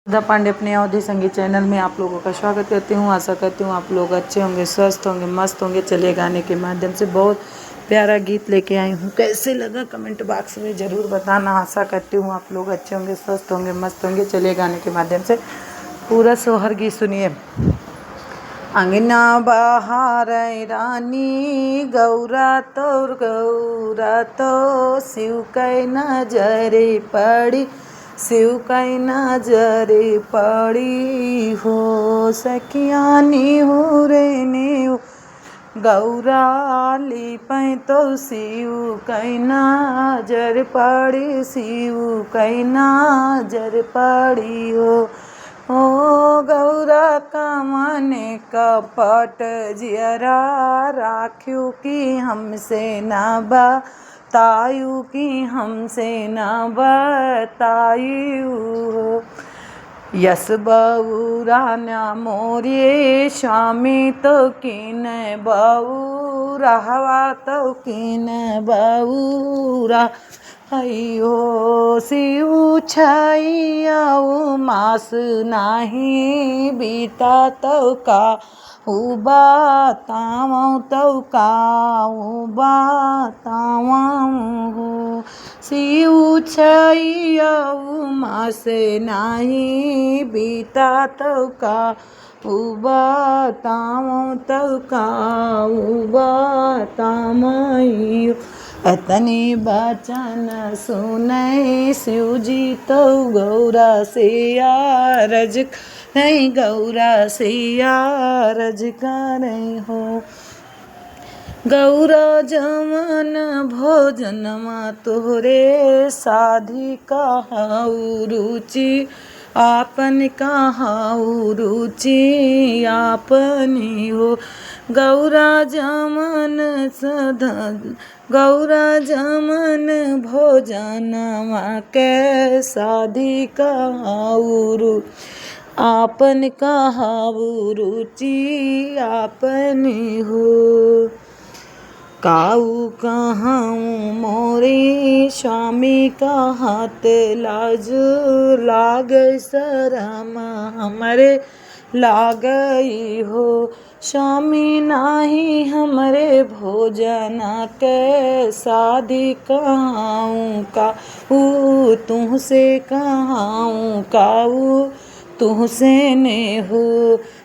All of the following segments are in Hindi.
दा पांडे अपने अवधि संगीत चैनल में आप लोगों का स्वागत करती हूँ। आशा करती हूँ आप लोग अच्छे होंगे, स्वस्थ होंगे, मस्त होंगे। चलिए गाने के माध्यम से बहुत प्यारा गीत लेके आई हूँ। कैसे लगा कमेंट बॉक्स में ज़रूर बताना। आशा करती हूँ आप लोग अच्छे होंगे, स्वस्थ होंगे, मस्त होंगे। चलिए गाने के माध्यम से पूरा सोहर गीत सुनिए। अंगना बहार रानी गौरा तो शिव कै नजरे पड़ी, शिव कै नजरे पड़ी हो। सखियानी हो रे ने गौरा लिपै तो शिव कै नजर पड़ी, शिव कै नजर पड़ी हो। ओ गौरा कमने कपट जियरा राख्यू कि हमसे न बतायू, कि हमसे न बतायू हो। यस बऊरा न मोरे स्वामी तो किन बऊरा हवा तो किन बऊरा अयो। शिव छैयाऊ मास नाही बीता तो का बताऊँ, तो का बताऊँ हो। शिव छैयाऊ मास नाही बीता तो का बताऊँ, तो का बताऊँ। अतनी बचन सुनै शिव जी तो गौरा से आरज नहीं, गौरा से आरज करई हो। गौरा जमन भोजनमा तोहरे साधी कहाऊ रुचि, आपन कहाऊ रुचि आपनी हो। गौरा जमन गौरा जमन भोजनमा के साधी कहाऊ आपन कहाऊ रुचि आपनी हो। काऊ कहाऊँ मोरे स्वामी कहत लाज लाग शरम हमरे लागई हो। स्वामी नाही हमरे भोजन के साधी कहाऊँ काऊ तुहसे कहाऊँ काऊ तुहसे ने हो।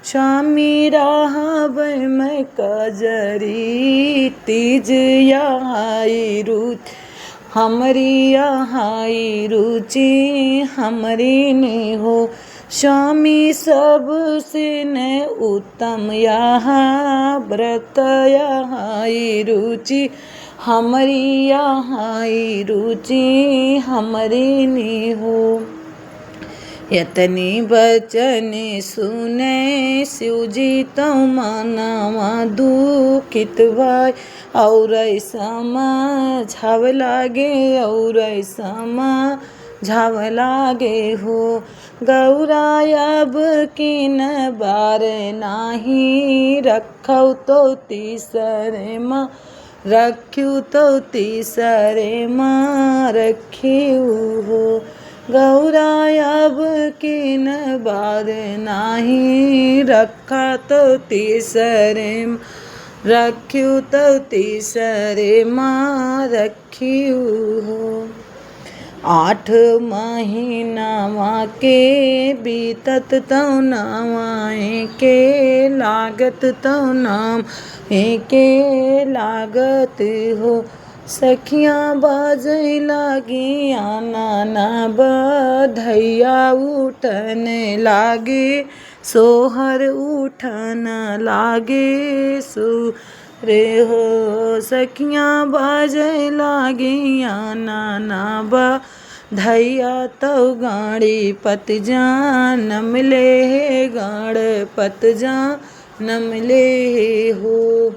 स्वामी राहब मैं कजरी तीज यहाई रुचि हमरी यहाई रुचि हमरी ने हो। स्वामी सबसे ने उत्तम यहाँ व्रत यहाई रुचि हमरी यहाई रुचि हमरी ने हो। यतनी बचन सुने शिव जी तो मनवा दुखित भाई और समझाव लागे, और समझाव लागे हो। गौरा अब किन बार नाही रखौ तो तीसरे माँ रख्यू, तो तीसरे माँ रख्यू हो। गौरा अब किन बार नाही रखा तो तीसरे रख्यू, तो तीसरे माँ रख्यू हो। 8 महीनावा के बीतत तो नवाए के लागत, तो नाम के लागत हो। सखियाँ बाजै लागी आना बधैया उठन लागे, सोहर उठन लागे सो रे हो। सखियाँ बाजै लागी आना बधैया तो गाड़ी पत जानम ले, गाड़ पत जानम ले हो।